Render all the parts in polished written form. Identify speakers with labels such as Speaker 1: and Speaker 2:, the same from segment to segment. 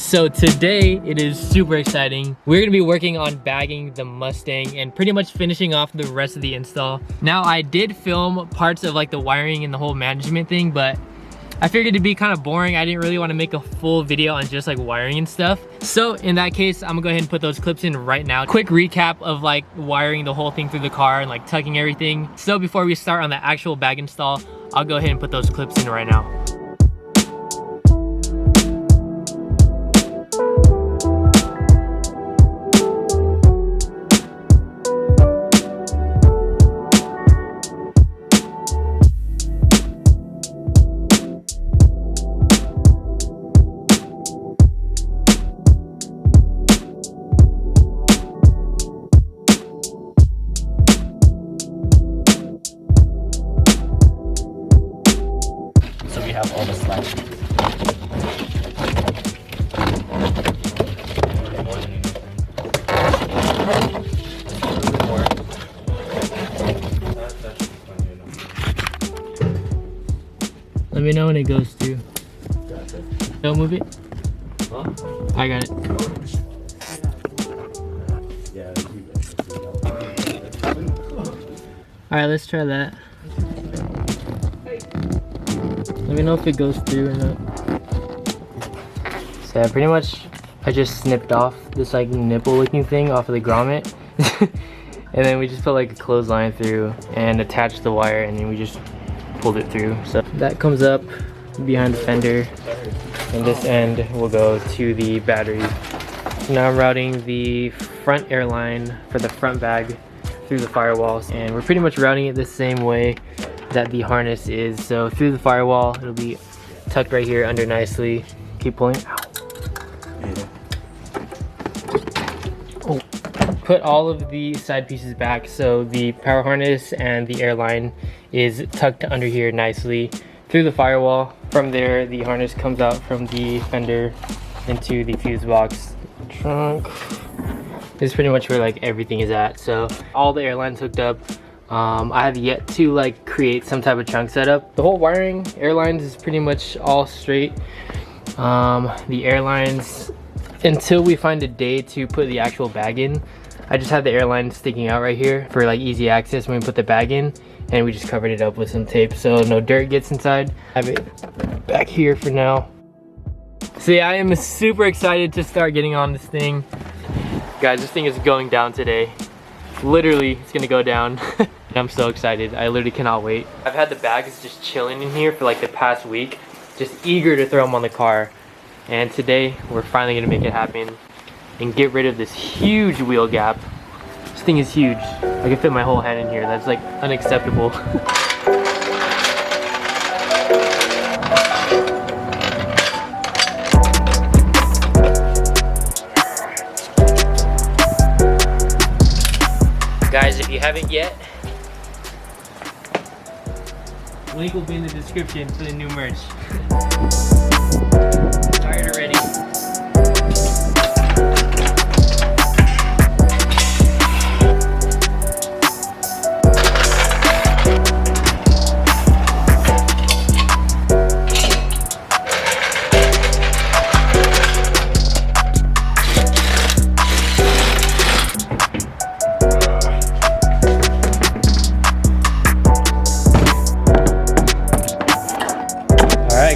Speaker 1: So today it is super exciting. We're gonna be working on bagging the Mustang and pretty much finishing off the rest of the install. Now I did film parts of like the wiring and the whole management thing, but I figured it'd be kind of boring. I didn't really want to make a full video on just like wiring and stuff. So in that case, I'm gonna go ahead and put those clips in right now. Quick recap of like wiring the whole thing through the car and like tucking everything. So before we start on the actual bag install, I'll go ahead and put those clips in right now. Have all the slack. Let me know when it goes through. Don't move it. Huh? I got it. Alright, let's try that. Let me know if it goes through or not. So yeah, pretty much I just snipped off this like nipple looking thing off of the grommet. And then we just put like a clothesline through and attached the wire, and then we just pulled it through. So that comes up behind the fender, and this end will go to the battery. So now I'm routing the front airline for the front bag through the firewalls, and we're pretty much routing it the same way that the harness is. So through the firewall, it'll be tucked right here under nicely. Keep pulling. Ow. Oh. Put all of the side pieces back, so the power harness and the airline is tucked under here nicely through the firewall. From there, the harness comes out from the fender into the fuse box trunk. This is pretty much where like everything is at. So all the airlines hooked up. I have yet to like create some type of trunk setup. The whole wiring, airlines is pretty much all straight. The airlines, until we find a day to put the actual bag in, I just have the airline sticking out right here for like easy access when we put the bag in, and we just covered it up with some tape so no dirt gets inside. I have it back here for now. So yeah, I am super excited to start getting on this thing. Guys, this thing is going down today. Literally, it's gonna go down. I'm so excited. I literally cannot wait. I've had the bags just chilling in here for like the past week, just eager to throw them on the car. And today, we're finally gonna make it happen and get rid of this huge wheel gap. This thing is huge. I can fit my whole hand in here. That's like unacceptable. Guys, if you haven't yet, link will be in the description for the new merch. Tired already.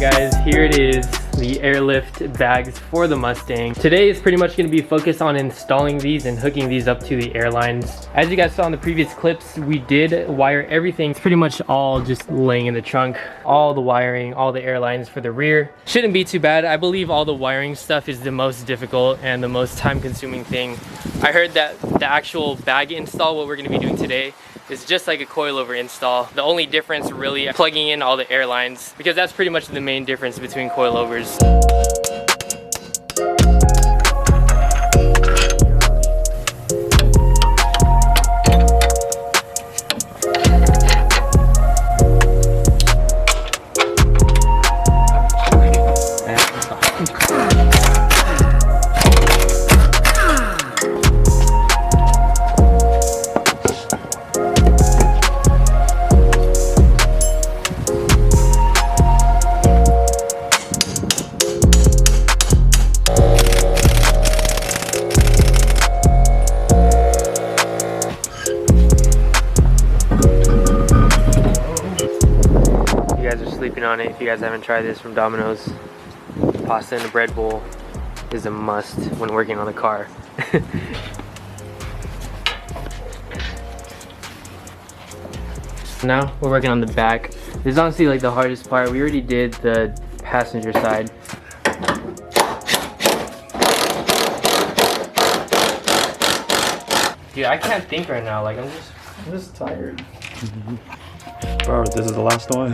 Speaker 1: Guys, here it is, the Airlift bags for the Mustang. Today is pretty much going to be focused on installing these and hooking these up to the airlines. As you guys saw in the previous clips, we did wire everything. It's pretty much all just laying in the trunk. All the wiring, all the airlines for the rear. Shouldn't be too bad. I believe all the wiring stuff is the most difficult and the most time-consuming thing. I heard that the actual bag install, what we're going to be doing today, is just like a coilover install. The only difference really plugging in all the airlines, because that's pretty much the main difference between coilovers. on it if you guys haven't tried this from Domino's. Pasta in a bread bowl is a must when working on the car. Now we're working on the back. This is honestly like the hardest part. We already did the passenger side. Dude, I can't think right now. Like I'm just tired.
Speaker 2: Bro, this is the last one.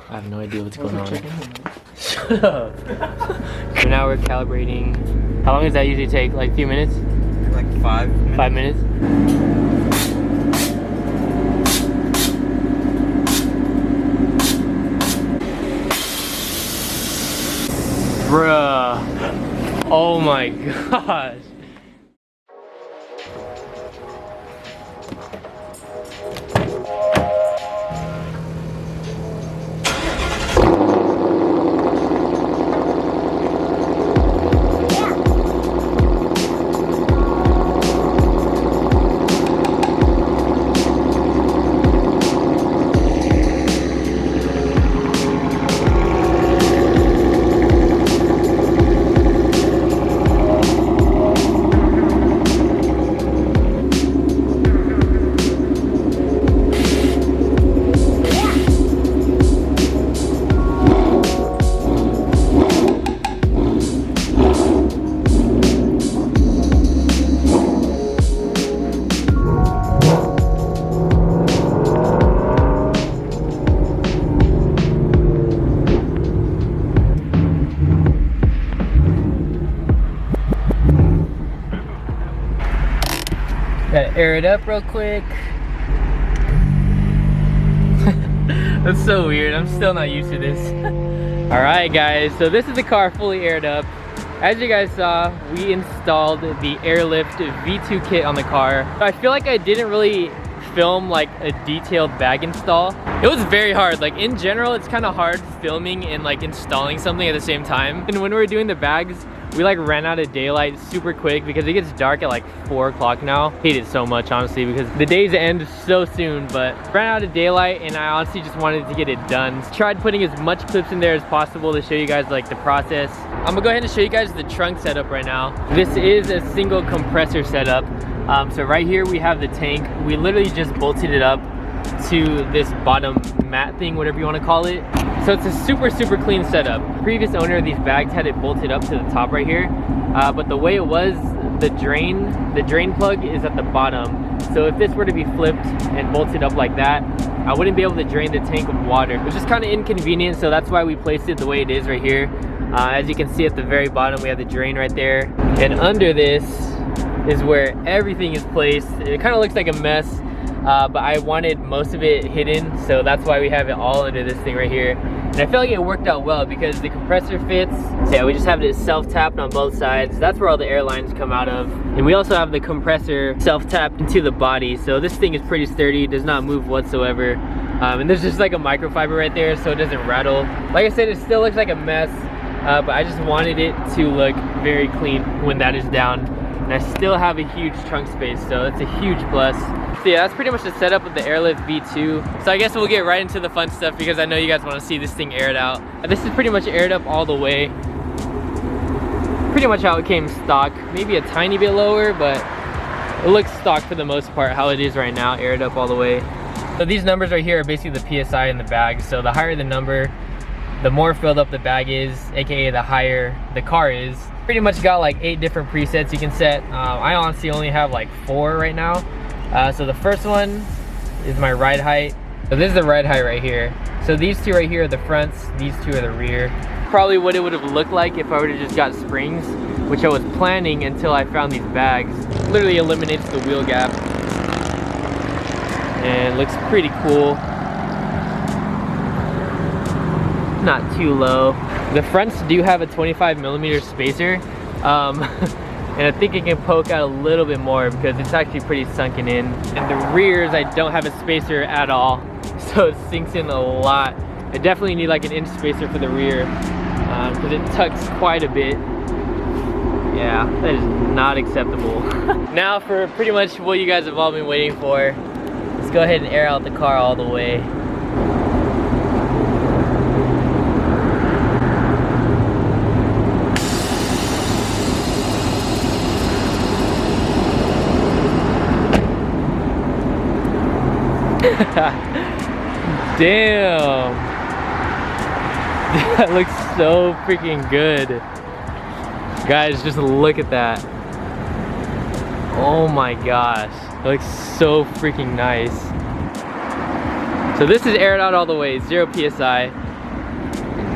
Speaker 1: I have no idea what's going on. Shut up. So now we're calibrating. How long does that usually take? Like a few minutes?
Speaker 2: Like 5 minutes.
Speaker 1: 5 minutes? Bruh. Oh my gosh. Gotta air it up real quick. That's so weird. I'm still not used to this. Alright guys, so this is the car fully aired up. As you guys saw, we installed the Airlift V2 kit on the car. I feel like I didn't really film like a detailed bag install. It was very hard. Like in general, it's kind of hard filming and like installing something at the same time. And when we were doing the bags, we like ran out of daylight super quick because it gets dark at like 4 o'clock now. Hate it so much honestly because the days end so soon, but ran out of daylight and I honestly just wanted to get it done. Tried putting as much clips in there as possible to show you guys like the process. I'm gonna go ahead and show you guys the trunk setup right now. This is a single compressor setup. So right here we have the tank. We literally just bolted it up to this bottom mat thing, whatever you want to call it. So it's a super clean setup. The previous owner of these bags had it bolted up to the top right here, but the way it was, the drain plug is at the bottom. So if this were to be flipped and bolted up like that, I wouldn't be able to drain the tank of water, which is kind of inconvenient. So that's why we placed it the way it is right here. As you can see at the very bottom, we have the drain right there, and under this is where everything is placed. It kind of looks like a mess, but I wanted most of it hidden, so that's why we have it all under this thing right here. And I feel like it worked out well because the compressor fits. So yeah, we just have it self-tapped on both sides. That's where all the airlines come out of. And we also have the compressor self-tapped into the body. So this thing is pretty sturdy, does not move whatsoever. And there's just like a microfiber right there so it doesn't rattle. Like I said, it still looks like a mess, but I just wanted it to look very clean when that is down. And I still have a huge trunk space, so that's a huge plus. So yeah, that's pretty much the setup of the Airlift V2. So I guess we'll get right into the fun stuff because I know you guys want to see this thing aired out. This is pretty much aired up all the way. Pretty much how it came stock. Maybe a tiny bit lower, but it looks stock for the most part how it is right now, aired up all the way. So these numbers right here are basically the PSI in the bag. So the higher the number, the more filled up the bag is, aka the higher the car is. Pretty much got like 8 different presets you can set. I honestly only have like 4 right now. So the first one is my ride height. So this is the ride height right here. So these two right here are the fronts, these two are the rear. Probably what it would have looked like if I would have just got springs, which I was planning until I found these bags. Literally eliminates the wheel gap. And looks pretty cool. Not too low. The fronts do have a 25mm spacer, And I think it can poke out a little bit more because it's actually pretty sunken in. And the rears, I don't have a spacer at all, so it sinks in a lot. I definitely need like an inch spacer for the rear because it tucks quite a bit. Yeah, that is not acceptable. Now for pretty much what you guys have all been waiting for, let's go ahead and air out the car all the way. Damn, that looks so freaking good. Guys, just look at that. Oh my gosh, it looks so freaking nice. So this is aired out all the way, 0 PSI.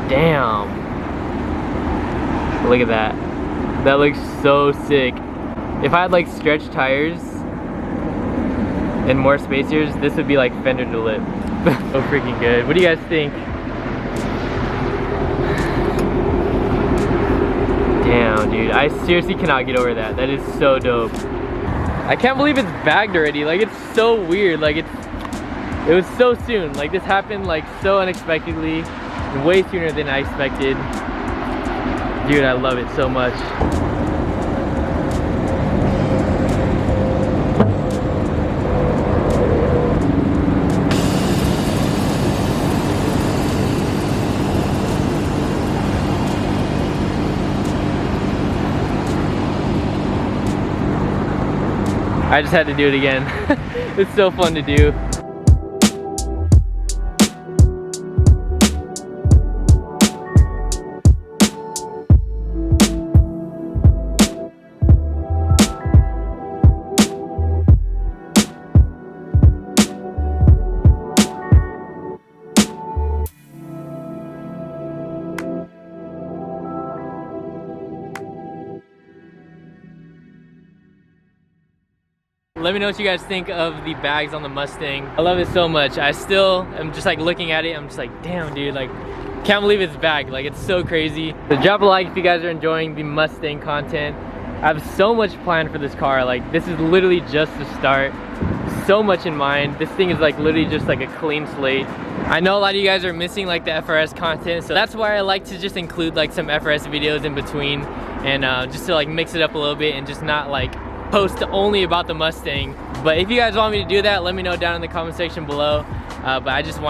Speaker 1: Damn, look at that. That looks so sick. If I had like stretch tires and more spacers, this would be like fender to lip. So freaking good. What do you guys think? Damn, dude, I seriously cannot get over that. That is so dope. I can't believe it's bagged already. Like, it's so weird. Like, it was so soon. Like, this happened like so unexpectedly, and way sooner than I expected. Dude, I love it so much. I just had to do it again. It's so fun to do. Let me know what you guys think of the bags on the Mustang. I love it so much. I still am just like looking at it, I'm just like, damn dude, like can't believe it's bagged. Like, it's so crazy. So drop a like if you guys are enjoying the Mustang content. I have so much planned for this car. Like, this is literally just the start. So much in mind. This thing is like literally just like a clean slate. I know a lot of you guys are missing like the FRS content, so that's why I like to just include like some FRS videos in between, and just to like mix it up a little bit and just not like post only about the Mustang. But if you guys want me to do that, let me know down in the comment section below. But I just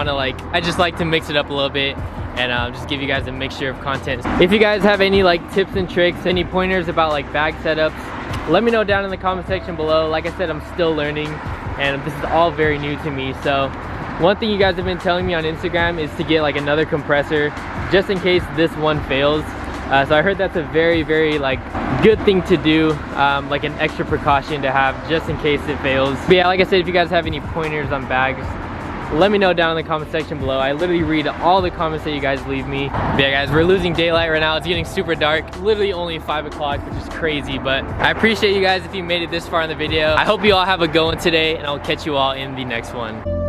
Speaker 1: like to mix it up a little bit and just give you guys a mixture of content. If you guys have any like tips and tricks, any pointers about like bag setups, let me know down in the comment section below. Like I said, I'm still learning and this is all very new to me. So one thing you guys have been telling me on Instagram is to get like another compressor just in case this one fails. So I heard that's a very, very like good thing to do, like an extra precaution to have just in case it fails. But yeah, like I said, if you guys have any pointers on bags, let me know down in the comment section below. I literally read all the comments that you guys leave me. But yeah guys, we're losing daylight right now. It's getting super dark. Literally only 5 o'clock, which is crazy. But I appreciate you guys if you made it this far in the video. I hope you all have a good one today, and I'll catch you all in the next one.